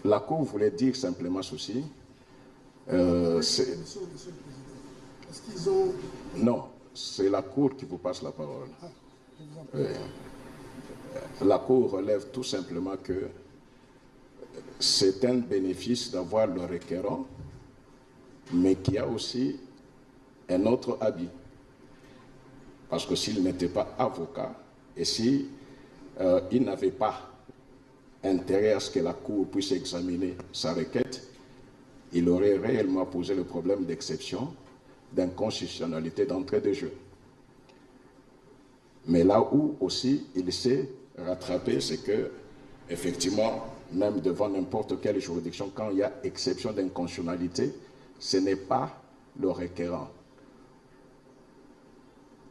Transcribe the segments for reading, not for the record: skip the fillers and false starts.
La Cour voulait dire simplement ceci. Est-ce qu'ils ont... Non, c'est la Cour qui vous passe la parole. Ah, je vous en prie. La Cour relève tout simplement que c'est un bénéfice d'avoir le requérant, mais qu'il y a aussi un autre habit. Parce que s'il n'était pas avocat, et si il n'avait pas intérêt à ce que la Cour puisse examiner sa requête, il aurait réellement posé le problème d'exception, d'inconstitutionnalité d'entrée de jeu. Mais là où aussi il s'est rattrapé, c'est que, effectivement, même devant n'importe quelle juridiction, quand il y a exception d'inconstitutionnalité, ce n'est pas le requérant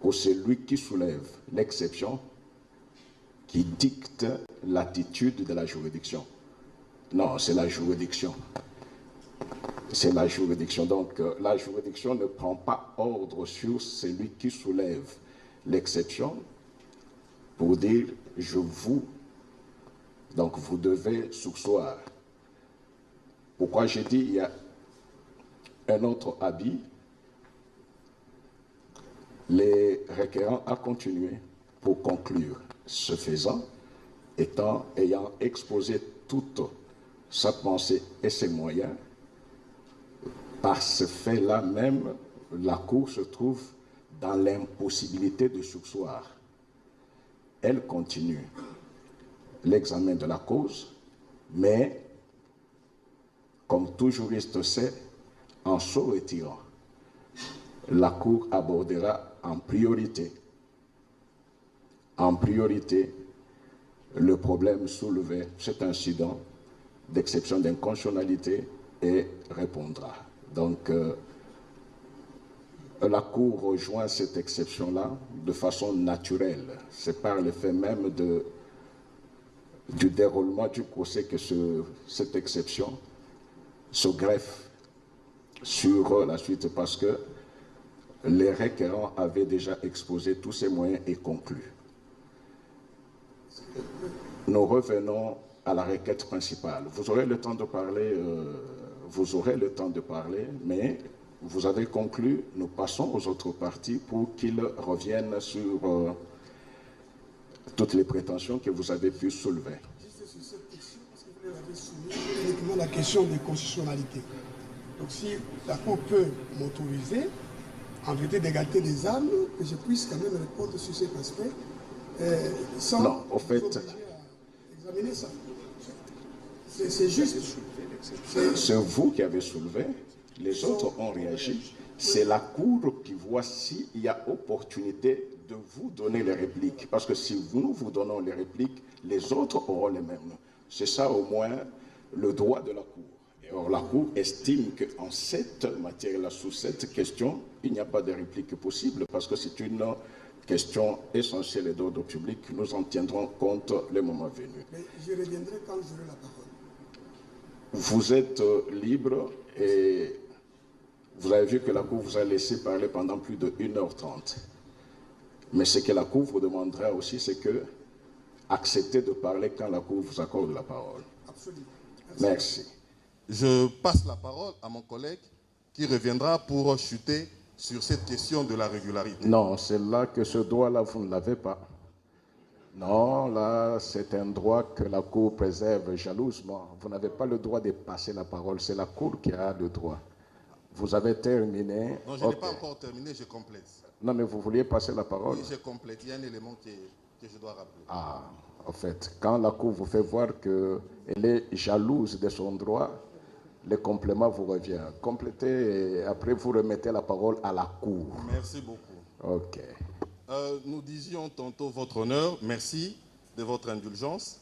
ou celui qui soulève l'exception qui dicte l'attitude de la juridiction. Non, c'est la juridiction. C'est la juridiction. Donc, la juridiction ne prend pas ordre sur celui qui soulève l'exception pour dire « je vous ». Donc, vous devez surseoir. Pourquoi j'ai dit il y a un autre habit? Les requérants à continuer pour conclure. Ce faisant, ayant exposé toute sa pensée et ses moyens, par ce fait-là même, la Cour se trouve dans l'impossibilité de surseoir. Elle continue l'examen de la cause, mais, comme tout juriste sait, en se retirant, la Cour abordera en priorité le problème soulevé, cet incident d'exception d'inconstitutionnalité, et répondra. Donc, la Cour rejoint cette exception-là de façon naturelle. C'est par le fait même du déroulement du procès que cette exception se greffe sur la suite, parce que les requérants avaient déjà exposé tous ces moyens et conclu. Nous revenons à la requête principale. Vous aurez le temps de parler, mais vous avez conclu, nous passons aux autres parties pour qu'ils reviennent sur toutes les prétentions que vous avez pu soulever. Juste sur cette question, parce que vous l'avez soumis, uniquement la question de constitutionnalité. Donc si la Cour peut m'autoriser, en vérité d'égalité des armes, que je puisse quand même répondre sur cet aspect, sans non, au fait, vous obliger à examiner ça. C'est juste. C'est vous qui avez soulevé, les autres ont réagi. C'est la Cour qui voit s'il y a opportunité de vous donner les répliques. Parce que si nous vous donnons les répliques, les autres auront les mêmes. C'est ça au moins le droit de la Cour. Or, la Cour estime qu'en cette matière-là, sous cette question, il n'y a pas de réplique possible, parce que c'est une question essentielle et d'ordre public. Nous en tiendrons compte le moment venu. Mais je reviendrai quand j'aurai la parole. Vous êtes libre et vous avez vu que la Cour vous a laissé parler pendant plus de 1h30. Mais ce que la Cour vous demandera aussi, c'est que acceptez de parler quand la Cour vous accorde la parole. Absolument. Merci. Je passe la parole à mon collègue qui reviendra pour chuter sur cette question de la régularité. Non, c'est là que ce droit-là, vous ne l'avez pas. Non, là, c'est un droit que la Cour préserve jalousement. Vous n'avez pas le droit de passer la parole, c'est la Cour qui a le droit. Vous avez terminé. Non, je n'ai pas encore terminé, je complète. Non, mais vous vouliez passer la parole? Oui, je complète. Il y a un élément que je dois rappeler. Ah, en fait, quand la Cour vous fait voir qu'elle est jalouse de son droit, le complément vous revient. Complétez et après vous remettez la parole à la Cour. Merci beaucoup. Ok. Nous disions tantôt votre honneur, merci de votre indulgence.